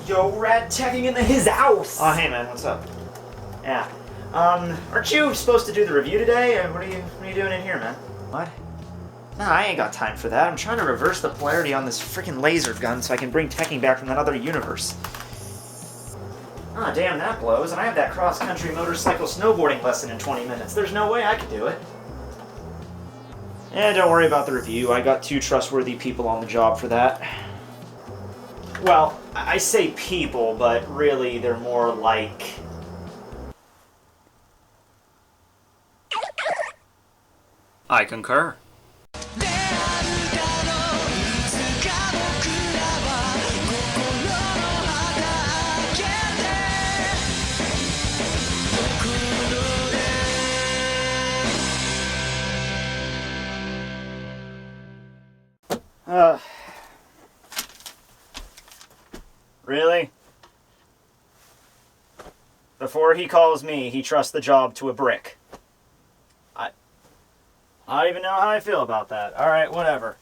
Yo, Rat Tekking in his house! Oh, hey man, what's up? Yeah. Aren't you supposed to do the review today? What are you doing in here, man? What? Nah, I ain't got time for that. I'm trying to reverse the polarity on this freaking laser gun so I can bring Tekking back from that other universe. Ah, damn, that blows. And I have that cross-country motorcycle snowboarding lesson in 20 minutes. There's no way I could do it. Yeah, don't worry about the review. I got 2 trustworthy people on the job for that. Well, I say people, but really they're more like... I concur. Really? Before he calls me, he trusts the job to a brick. I don't even know how I feel about that. Alright, whatever.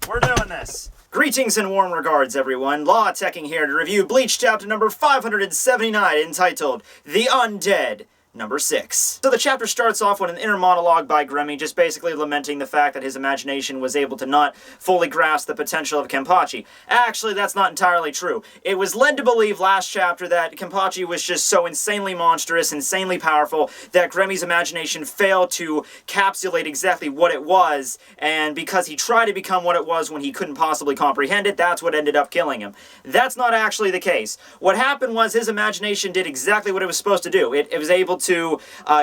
We're doing this. Greetings and warm regards, everyone. Law Tekking here to review Bleach chapter number 579, entitled The Undead. Number 6. So the chapter starts off with an inner monologue by Gremmy, just basically lamenting the fact that his imagination was able to not fully grasp the potential of Kenpachi. Actually, that's not entirely true. It was led to believe last chapter that Kenpachi was just so insanely monstrous, insanely powerful, that Gremmy's imagination failed to capsulate exactly what it was, and because he tried to become what it was when he couldn't possibly comprehend it, that's what ended up killing him. That's not actually the case. What happened was his imagination did exactly what it was supposed to do. It was able to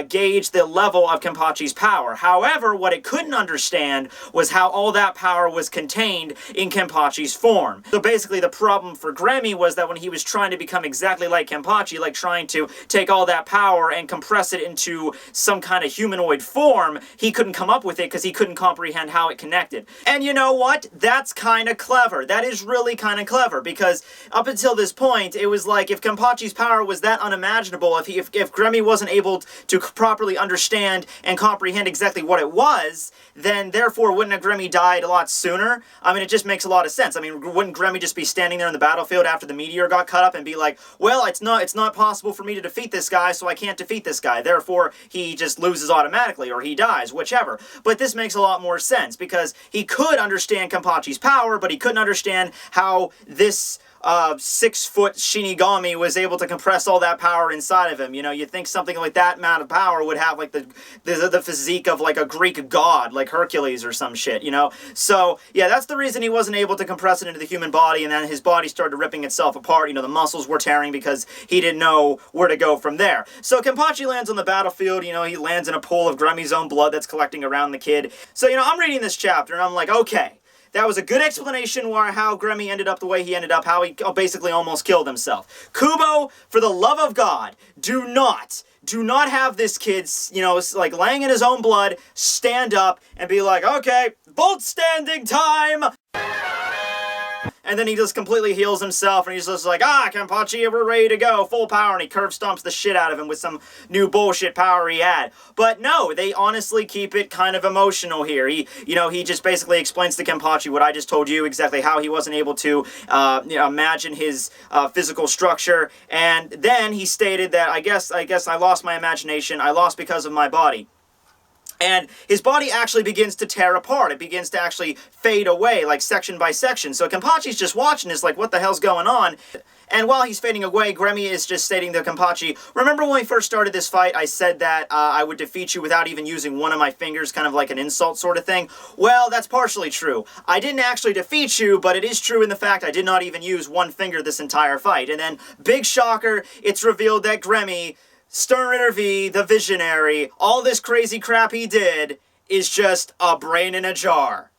gauge the level of Kenpachi's power. However, what it couldn't understand was how all that power was contained in Kenpachi's form. So basically the problem for Gremmy was that when he was trying to become exactly like Kenpachi, like trying to take all that power and compress it into some kind of humanoid form, he couldn't come up with it because he couldn't comprehend how it connected. And you know what? That's kind of clever. That is really kind of clever, because up until this point, it was like if Kenpachi's power was that unimaginable, if Gremmy wasn't able to properly understand and comprehend exactly what it was, then therefore wouldn't Gremmy died a lot sooner? I mean, it just makes a lot of sense. I mean, wouldn't Gremmy just be standing there in the battlefield after the meteor got cut up and be like, well, it's not possible for me to defeat this guy, so I can't defeat this guy. Therefore, he just loses automatically, or he dies, whichever. But this makes a lot more sense, because he could understand Kenpachi's power, but he couldn't understand how this 6-foot Shinigami was able to compress all that power inside of him. You know, you'd think something like that amount of power would have like the physique of like a Greek god, like Hercules or some shit, you know? So, yeah, that's the reason he wasn't able to compress it into the human body, and then his body started ripping itself apart. You know, the muscles were tearing because he didn't know where to go from there. So Kenpachi lands on the battlefield, you know, he lands in a pool of Gremmy's own blood that's collecting around the kid. So, you know, I'm reading this chapter and I'm like, okay, that was a good explanation how Gremmy ended up the way he ended up, how he basically almost killed himself. Kubo, for the love of God, do not have this kid, you know, like laying in his own blood, stand up and be like, okay, bolt standing time! And then he just completely heals himself, and he's just like, Kenpachi, we're ready to go, full power, and he curve stomps the shit out of him with some new bullshit power he had. But no, they honestly keep it kind of emotional here. He just basically explains to Kenpachi what I just told you, exactly how he wasn't able to, imagine his physical structure, and then he stated that, I guess I lost my imagination, I lost because of my body. And his body actually begins to tear apart. It begins to actually fade away, like section by section. So Kenpachi's just watching this like, what the hell's going on? And while he's fading away, Gremmy is just stating to Kenpachi, remember when we first started this fight, I said that I would defeat you without even using one of my fingers, kind of like an insult sort of thing? Well, that's partially true. I didn't actually defeat you, but it is true in the fact I did not even use one finger this entire fight. And then, big shocker, it's revealed that Gremmy, Stern V, the Visionary, all this crazy crap he did is just a brain in a jar.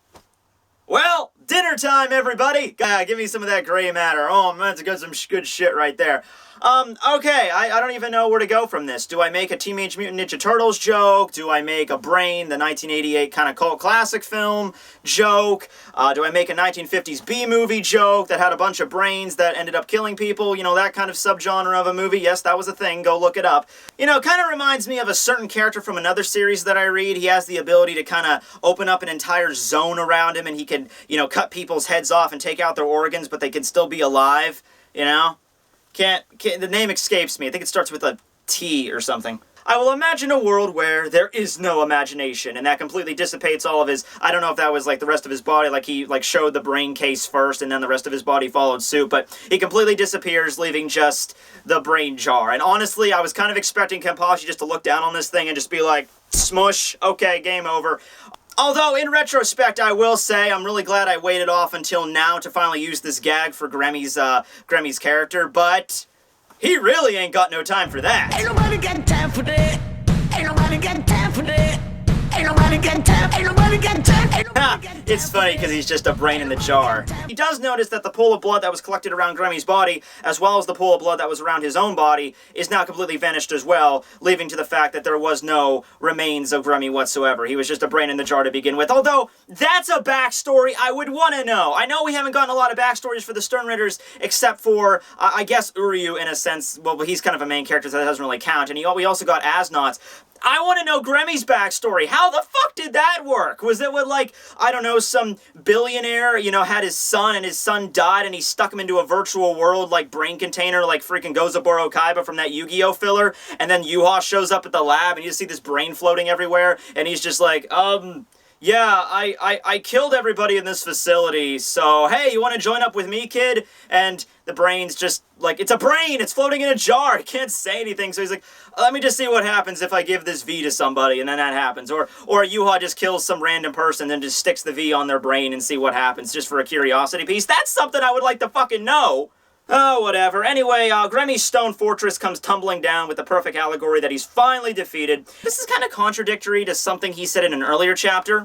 Well, dinner time, everybody! Give me some of that gray matter. Oh, man, that's some good shit right there. Okay, I don't even know where to go from this. Do I make a Teenage Mutant Ninja Turtles joke? Do I make a Brain, the 1988 kind of cult classic film joke? Do I make a 1950s B-movie joke that had a bunch of brains that ended up killing people? You know, that kind of subgenre of a movie. Yes, that was a thing. Go look it up. You know, kind of reminds me of a certain character from another series that I read. He has the ability to kind of open up an entire zone around him, and he can, you know, cut people's heads off and take out their organs, but they can still be alive, you know? Can't, the name escapes me. I think it starts with a T or something. I will imagine a world where there is no imagination, and that completely dissipates all of his, I don't know if that was like the rest of his body, like he like showed the brain case first and then the rest of his body followed suit, but he completely disappears, leaving just the brain jar. And honestly, I was kind of expecting Kenpachi just to look down on this thing and just be like, smush, okay, game over. Although, in retrospect, I will say I'm really glad I waited off until now to finally use this gag for Gremmy's character, but he really ain't got no time for that. Ain't nobody got time for that. Ain't nobody got time for that. Ain't nobody got time. Ain't nobody got time. Ain't nobody got time. It's funny because he's just a brain in the jar. He does notice that the pool of blood that was collected around Gremmy's body, as well as the pool of blood that was around his own body, is now completely vanished as well, leaving to the fact that there was no remains of Grammy whatsoever. He was just a brain in the jar to begin with. Although, that's a backstory I would want to know. I know we haven't gotten a lot of backstories for the Stern Raiders, except for, I guess, Uryu in a sense. Well, he's kind of a main character, so that doesn't really count. And we also got Asnauts. I want to know Gremmy's backstory. How the fuck did that work? Was it with, like, I don't know, some billionaire, you know, had his son and his son died and he stuck him into a virtual world, like, brain container, like freaking Gozaburo Kaiba from that Yu-Gi-Oh filler, and then Yuha shows up at the lab and you just see this brain floating everywhere and he's just like, yeah, I killed everybody in this facility, so, hey, you want to join up with me, kid? And the brain's just, like, it's a brain! It's floating in a jar! It can't say anything, so he's like, let me just see what happens if I give this V to somebody, and then that happens. Or Yuha just kills some random person, then just sticks the V on their brain and see what happens, just for a curiosity piece. That's something I would like to fucking know! Oh, whatever. Anyway, Gremmy's stone fortress comes tumbling down with the perfect allegory that he's finally defeated. This is kind of contradictory to something he said in an earlier chapter,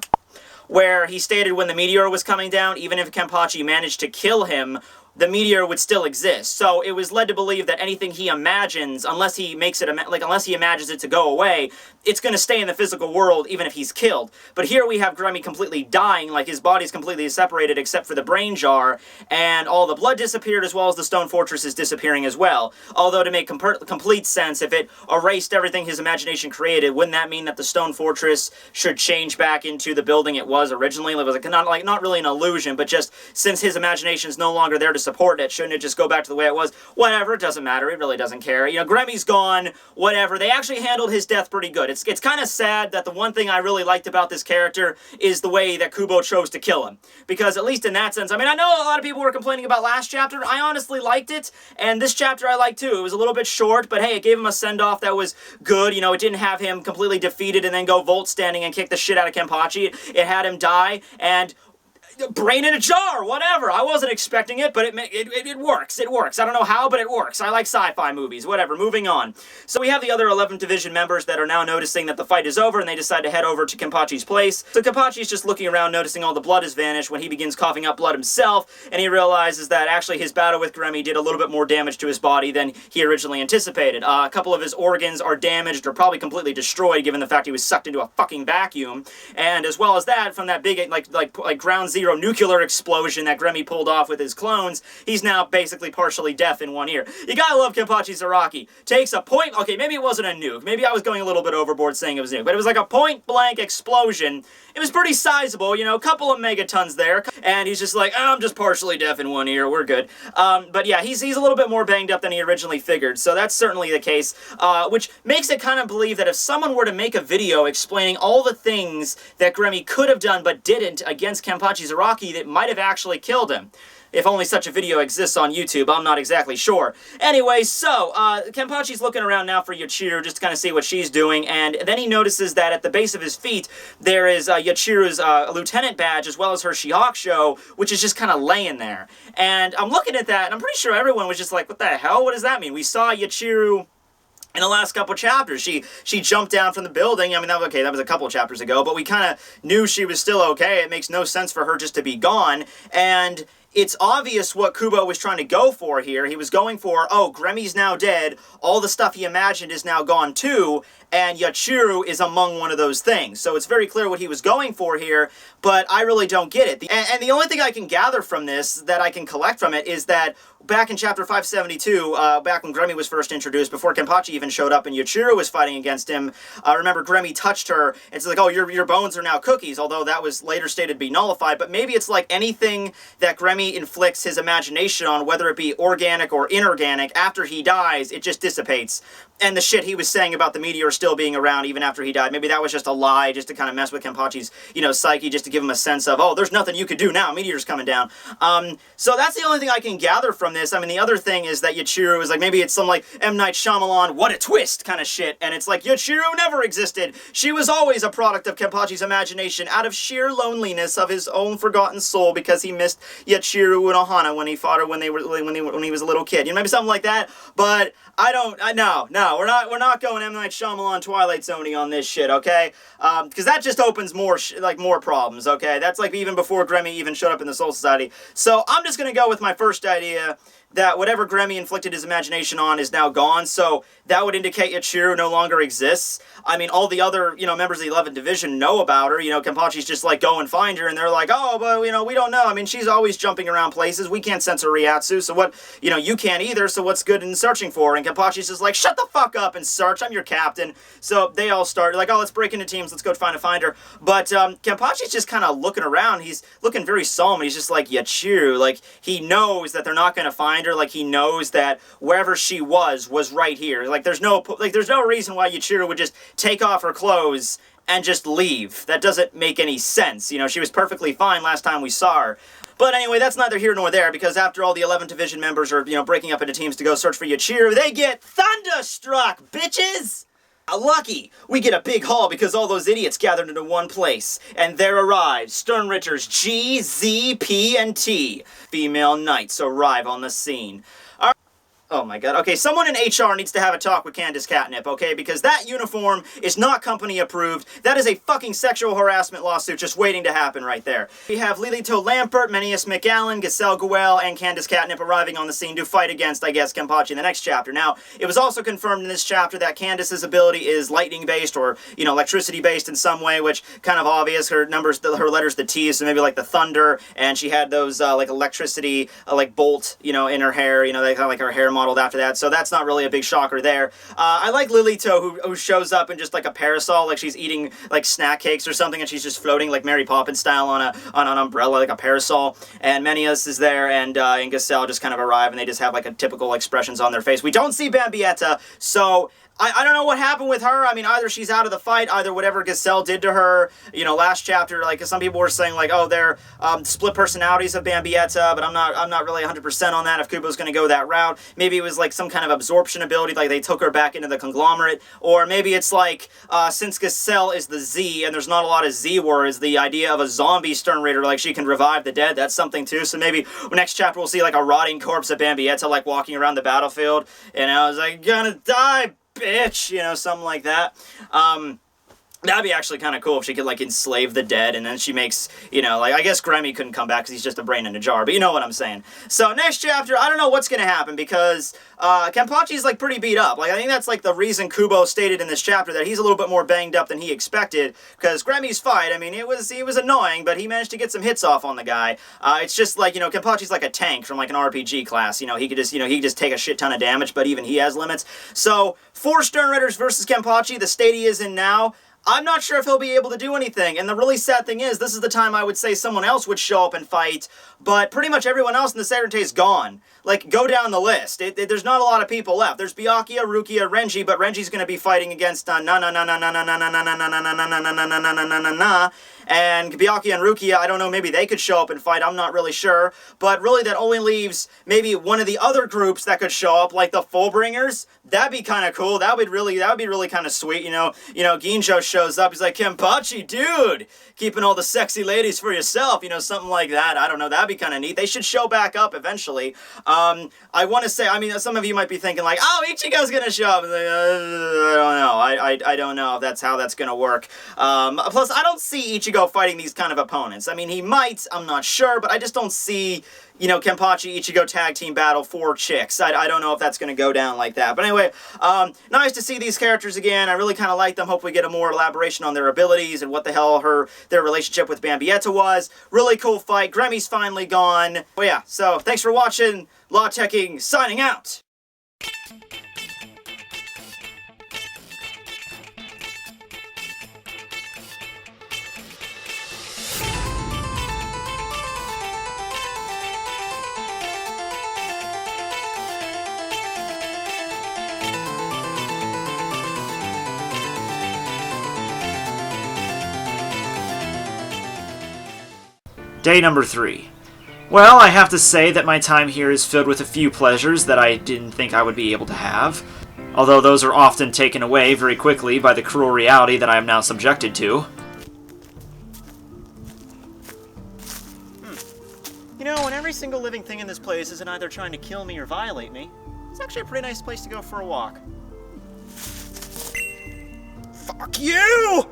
where he stated when the meteor was coming down, even if Kenpachi managed to kill him, the meteor would still exist. So it was led to believe that anything he imagines, unless he makes it, unless he imagines it to go away, it's going to stay in the physical world even if he's killed. But here we have Grammy completely dying, like his body's completely separated except for the brain jar, and all the blood disappeared as well as the stone fortress is disappearing as well. Although to make complete sense, if it erased everything his imagination created, wouldn't that mean that the stone fortress should change back into the building it was originally? It was like not really an illusion, but just since his imagination is no longer there to support it, shouldn't it just go back to the way it was? Whatever, it doesn't matter, it really doesn't care. You know, Gremmy's gone, whatever. They actually handled his death pretty good. It's kind of sad that the one thing I really liked about this character is the way that Kubo chose to kill him. Because at least in that sense, I mean, I know a lot of people were complaining about last chapter. I honestly liked it, and this chapter I liked too. It was a little bit short, but hey, it gave him a send-off that was good. You know, it didn't have him completely defeated and then go Volt standing and kick the shit out of Kenpachi. It had him die, and brain in a jar, whatever. I wasn't expecting it, but it works. It works. I don't know how, but it works. I like sci-fi movies. Whatever. Moving on. So we have the other 11th Division members that are now noticing that the fight is over, and they decide to head over to Kenpachi's place. So Kenpachi's just looking around, noticing all the blood has vanished when he begins coughing up blood himself, and he realizes that actually his battle with Grammy did a little bit more damage to his body than he originally anticipated. A couple of his organs are damaged or probably completely destroyed, given the fact he was sucked into a fucking vacuum. And as well as that, from that big, like ground zero nuclear explosion that Grammy pulled off with his clones, he's now basically partially deaf in one ear. You gotta love Kenpachi Zaraki. Takes a point... Okay, maybe it wasn't a nuke. Maybe I was going a little bit overboard saying it was a nuke, but it was like a point-blank explosion. It was pretty sizable, you know, a couple of megatons there, and he's just like, oh, I'm just partially deaf in one ear, we're good. But yeah, he's a little bit more banged up than he originally figured, so that's certainly the case, which makes it kind of believe that if someone were to make a video explaining all the things that Grammy could have done but didn't against Kenpachi Zaraki, that might have actually killed him. If only such a video exists on YouTube, I'm not exactly sure. Anyway, so, Kenpachi's looking around now for Yachiru just to kind of see what she's doing, and then he notices that at the base of his feet, there is Yachiru's lieutenant badge, as well as her Shihakusho, which is just kind of laying there. And I'm looking at that, and I'm pretty sure everyone was just like, what the hell? What does that mean? We saw Yachiru in the last couple chapters. She jumped down from the building. I mean, that was a couple chapters ago, but we kind of knew she was still okay. It makes no sense for her just to be gone. And it's obvious what Kubo was trying to go for here. He was going for, oh, Gremmy's now dead, all the stuff he imagined is now gone too, and Yachiru is among one of those things. So it's very clear what he was going for here, but I really don't get it. And the only thing I can gather from this, that I can collect from it, is that back in chapter 572, back when Grammy was first introduced, before Kenpachi even showed up and Yachiru was fighting against him, remember Grammy touched her, and it's like, oh, your bones are now cookies, although that was later stated to be nullified. But maybe it's like anything that Grammy inflicts his imagination on, whether it be organic or inorganic, after he dies, it just dissipates. And the shit he was saying about the meteor still being around even after he died, maybe that was just a lie, just to kind of mess with Kenpachi's, psyche, just to give him a sense of, oh, there's nothing you could do now, meteor's coming down. So that's the only thing I can gather from this. I mean, the other thing is that Yachiru is like, maybe it's some like M. Night Shyamalan, what a twist kind of shit, and it's like, Yachiru never existed. She was always a product of Kenpachi's imagination out of sheer loneliness of his own forgotten soul because he missed Yachiru and Ohana when he fought her when he was a little kid. Maybe something like that, but no, we're not going M. Night Shyamalan Twilight Zone-y on this shit, okay? Because that just opens more problems, okay? That's like even before Grammy even showed up in the Soul Society. So I'm just gonna go with my first idea, that whatever Grammy inflicted his imagination on is now gone, so that would indicate Yachiru no longer exists. I mean, all the other, members of the 11th Division know about her. Kenpachi's just like, go and find her, and they're like, oh, but, we don't know. I mean, she's always jumping around places. We can't censor Ryatsu, so what, you can't either, so what's good in searching for her? And Kenpachi's just like, shut the fuck up and search, I'm your captain. So they all start, like, oh, let's break into teams, let's go find her. But Kenpachi's just kind of looking around. He's looking very solemn, he's just like, Yachiru, like, he knows that they're not going to find her, like he knows that wherever she was right here. Like there's no reason why Yachiru would just take off her clothes and just leave. That doesn't make any sense. She was perfectly fine last time we saw her. But anyway, that's neither here nor there, because after all the 11th Division members are, breaking up into teams to go search for Yachiru, they get Thunderstruck, bitches! Lucky, we get a big haul because all those idiots gathered into one place. And there arrives Sternritter's G, Z, P, and T. Female knights arrive on the scene. Oh my god. Okay, someone in HR needs to have a talk with Candace Catnip, okay? Because that uniform is not company approved. That is a fucking sexual harassment lawsuit just waiting to happen right there. We have Lilito Lampert, Menius McAllen, Giselle Guel, and Candace Catnip arriving on the scene to fight against, I guess, Kenpachi in the next chapter. Now, it was also confirmed in this chapter that Candace's ability is lightning-based or, electricity-based in some way, which kind of obvious. Her letters, the T, so maybe like the thunder, and she had those, like, electricity, like, bolt, in her hair, they kind of like her hair modeled after that, so that's not really a big shocker there. I like Lilito, who shows up in just like a parasol, like she's eating like snack cakes or something, and she's just floating like Mary Poppins style on an umbrella, like a parasol. And Menius is there, and Giselle just kind of arrive, and they just have like a typical expressions on their face. We don't see Bambietta, so I don't know what happened with her. I mean, either she's out of the fight, either whatever Giselle did to her, last chapter, like some people were saying like, oh, they're split personalities of Bambietta, but I'm not really 100% on that if Kubo's going to go that route. Maybe it was like some kind of absorption ability, like they took her back into the conglomerate, or maybe it's like, since Giselle is the Z, and there's not a lot of Z words, the idea of a zombie Sternritter, like she can revive the dead, that's something too. So maybe next chapter we'll see like a rotting corpse of Bambietta, like walking around the battlefield, it's like, gonna die, bitch, something like that. That'd be actually kind of cool if she could, like, enslave the dead, and then she makes, like, I guess Grammy couldn't come back because he's just a brain in a jar, but you know what I'm saying. So, next chapter, I don't know what's going to happen, because Kenpachi's, like, pretty beat up. Like, I think that's, like, the reason Kubo stated in this chapter that he's a little bit more banged up than he expected, because Grammy's fight, I mean, he was annoying, but he managed to get some hits off on the guy. It's just, like, Kenpachi's like a tank from, like, an RPG class. He could just take a shit ton of damage, but even he has limits. So, 4 Sternritters versus Kenpachi, the state he is in now, I'm not sure if he'll be able to do anything, and the really sad thing is, this is the time I would say someone else would show up and fight, but pretty much everyone else in the Saturday is gone. Like, go down the list. There's not a lot of people left. There's Byakuya, Rukia, Renji, but Renji's gonna be fighting against and Byakuya and Rukia, I don't know, maybe they could show up and fight, I'm not really sure, but really that only leaves maybe one of the other groups that could show up, like the Fullbringers. That'd be kind of cool. That would be really kind of sweet, Ginjo shows up, he's like, Kenpachi, dude, keeping all the sexy ladies for yourself, something like that. I don't know, that'd be kind of neat. They should show back up eventually. I want to say, I mean, some of you might be thinking like, oh, Ichigo's gonna show up. Like, I don't know. I don't know if that's how that's gonna work. Plus, I don't see Ichigo go fighting these kind of opponents. I mean, he might, I'm not sure, but I just don't see, you know, Kenpachi Ichigo tag team battle for chicks. I don't know if that's going to go down like that. But anyway, nice to see these characters again. I really kind of like them. Hope we get a more elaboration on their abilities and what the hell their relationship with Bambietta was. Really cool fight. Gremmy's finally gone. Well, yeah, so thanks for watching. Law Tekking signing out. Day number 3. Well, I have to say that my time here is filled with a few pleasures that I didn't think I would be able to have, although those are often taken away very quickly by the cruel reality that I am now subjected to. You know, when every single living thing in this place isn't either trying to kill me or violate me, it's actually a pretty nice place to go for a walk. Fuck you!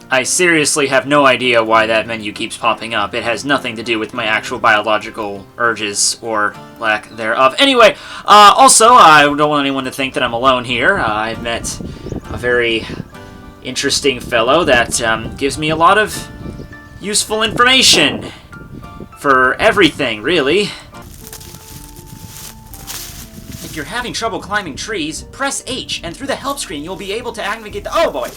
I seriously have no idea why that menu keeps popping up. It has nothing to do with my actual biological urges, or lack thereof. Anyway, also, I don't want anyone to think that I'm alone here. I've met a very interesting fellow that gives me a lot of useful information for everything, really. If you're having trouble climbing trees, press H, and through the help screen you'll be able to activate the— oh boy!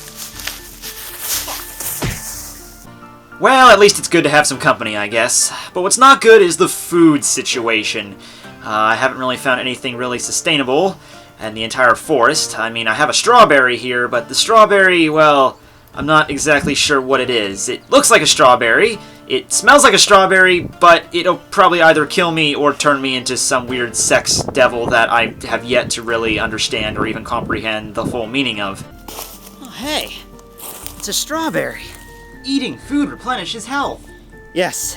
Well, at least it's good to have some company, I guess. But what's not good is the food situation. I haven't really found anything really sustainable in the entire forest. I mean, I have a strawberry here, but the strawberry, well, I'm not exactly sure what it is. It looks like a strawberry, it smells like a strawberry, but it'll probably either kill me or turn me into some weird sex devil that I have yet to really understand or even comprehend the full meaning of. Oh, hey, it's a strawberry. Eating food replenishes health. Yes.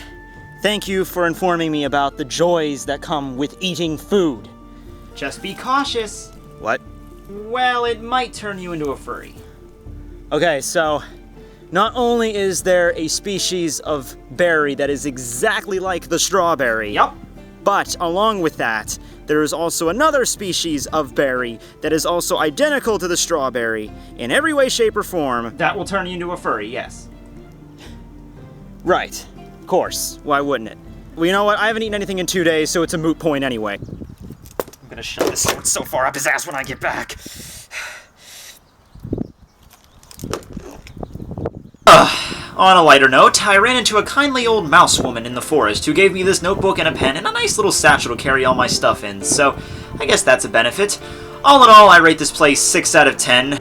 Thank you for informing me about the joys that come with eating food. Just be cautious. What? Well, it might turn you into a furry. Okay, so not only is there a species of berry that is exactly like the strawberry, Yup. but along with that, there is also another species of berry that is also identical to the strawberry in every way, shape, or form. That will turn you into a furry, yes. Right. Of course. Why wouldn't it? Well, you know what? I haven't eaten anything in 2 days, so it's a moot point anyway. I'm gonna shove this sword so far up his ass when I get back. On a lighter note, I ran into a kindly old mouse woman in the forest who gave me this notebook and a pen and a nice little satchel to carry all my stuff in, so I guess that's a benefit. All in all, I rate this place 6 out of 10.